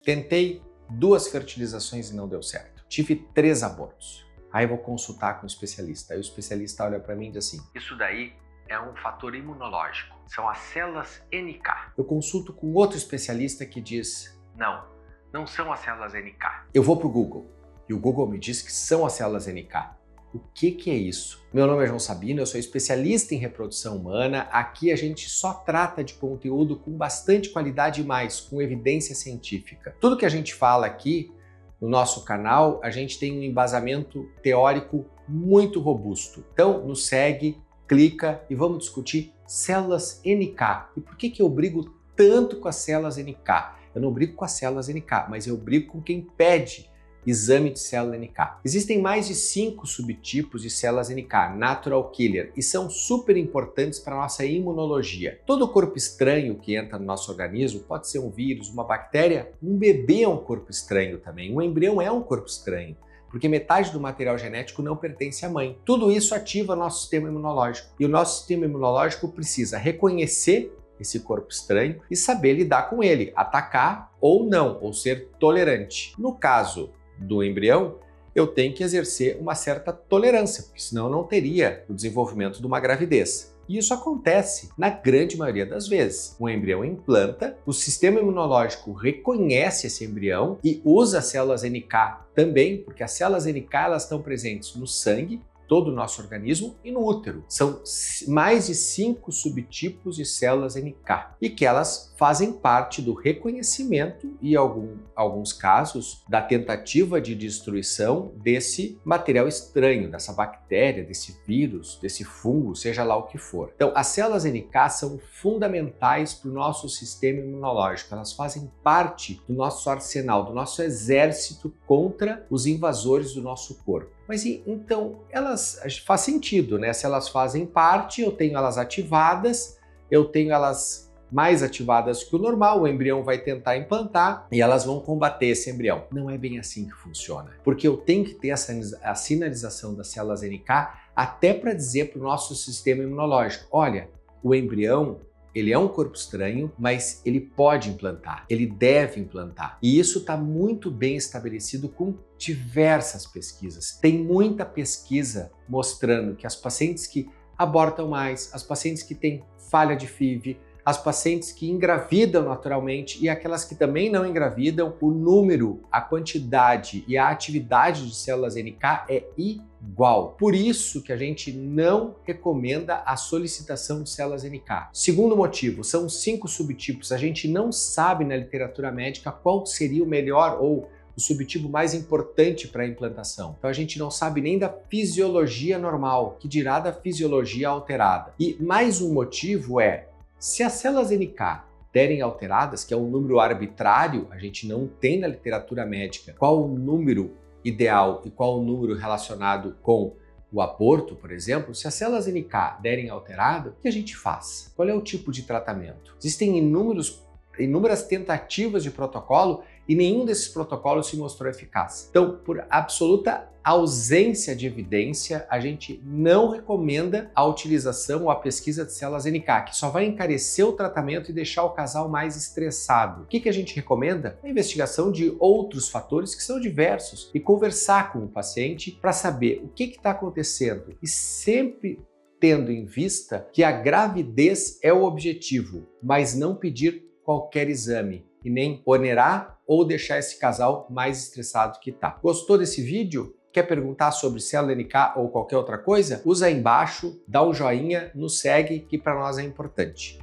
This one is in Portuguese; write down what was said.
Tentei 2 fertilizações e não deu certo. Tive 3 abortos. Aí eu vou consultar com um especialista. Aí o especialista olha para mim e diz assim: isso daí é um fator imunológico. São as células NK. Eu consulto com outro especialista que diz: não são as células NK. Eu vou para o Google e o Google me diz que são as células NK. O que é isso? Meu nome é João Sabino, eu sou especialista em reprodução humana. Aqui a gente só trata de conteúdo com bastante qualidade e mais, com evidência científica. Tudo que a gente fala aqui no nosso canal, a gente tem um embasamento teórico muito robusto. Então, nos segue, clica e vamos discutir células NK. E por que eu brigo tanto com as células NK? Eu não brigo com as células NK, mas eu brigo com quem pede exame de célula NK. Existem mais de 5 subtipos de células NK, Natural Killer, e são super importantes para a nossa imunologia. Todo corpo estranho que entra no nosso organismo pode ser um vírus, uma bactéria, um bebê é um corpo estranho também, um embrião é um corpo estranho, porque metade do material genético não pertence à mãe. Tudo isso ativa o nosso sistema imunológico, e o nosso sistema imunológico precisa reconhecer esse corpo estranho e saber lidar com ele, atacar ou não, ou ser tolerante. No caso do embrião, eu tenho que exercer uma certa tolerância, porque senão eu não teria o desenvolvimento de uma gravidez. E isso acontece na grande maioria das vezes. O embrião implanta, o sistema imunológico reconhece esse embrião e usa as células NK também, porque as células NK elas estão presentes no sangue, todo o nosso organismo e no útero. São mais de 5 subtipos de células NK e que elas fazem parte do reconhecimento e, em alguns casos, da tentativa de destruição desse material estranho, dessa bactéria, desse vírus, desse fungo, seja lá o que for. Então, as células NK são fundamentais para o nosso sistema imunológico. Elas fazem parte do nosso arsenal, do nosso exército contra os invasores do nosso corpo. Mas então, elas faz sentido, né? Se elas fazem parte, eu tenho elas ativadas, eu tenho elas mais ativadas que o normal, o embrião vai tentar implantar e elas vão combater esse embrião. Não é bem assim que funciona, porque eu tenho que ter a sinalização das células NK até para dizer para o nosso sistema imunológico: olha, o embrião ele é um corpo estranho, mas ele pode implantar, ele deve implantar. E isso está muito bem estabelecido com diversas pesquisas. Tem muita pesquisa mostrando que as pacientes que abortam mais, as pacientes que têm falha de FIV, as pacientes que engravidam naturalmente e aquelas que também não engravidam, o número, a quantidade e a atividade de células NK é igual. Por isso que a gente não recomenda a solicitação de células NK. Segundo motivo, são 5 subtipos. A gente não sabe na literatura médica qual seria o melhor ou o subtipo mais importante para a implantação. Então a gente não sabe nem da fisiologia normal, que dirá da fisiologia alterada. E mais um motivo é: se as células NK derem alteradas, que é um número arbitrário, a gente não tem na literatura médica qual o número ideal e qual o número relacionado com o aborto, por exemplo, se as células NK derem alterado, o que a gente faz? Qual é o tipo de tratamento? Existem inúmeras tentativas de protocolo e nenhum desses protocolos se mostrou eficaz. Então, por absoluta ausência de evidência, a gente não recomenda a utilização ou a pesquisa de células NK, que só vai encarecer o tratamento e deixar o casal mais estressado. O que a gente recomenda? A investigação de outros fatores que são diversos e conversar com o paciente para saber o que está acontecendo e sempre tendo em vista que a gravidez é o objetivo, mas não pedir qualquer exame e nem onerar ou deixar esse casal mais estressado que está. Gostou desse vídeo? Quer perguntar sobre célula NK ou qualquer outra coisa? Usa aí embaixo, dá um joinha, nos segue, que para nós é importante.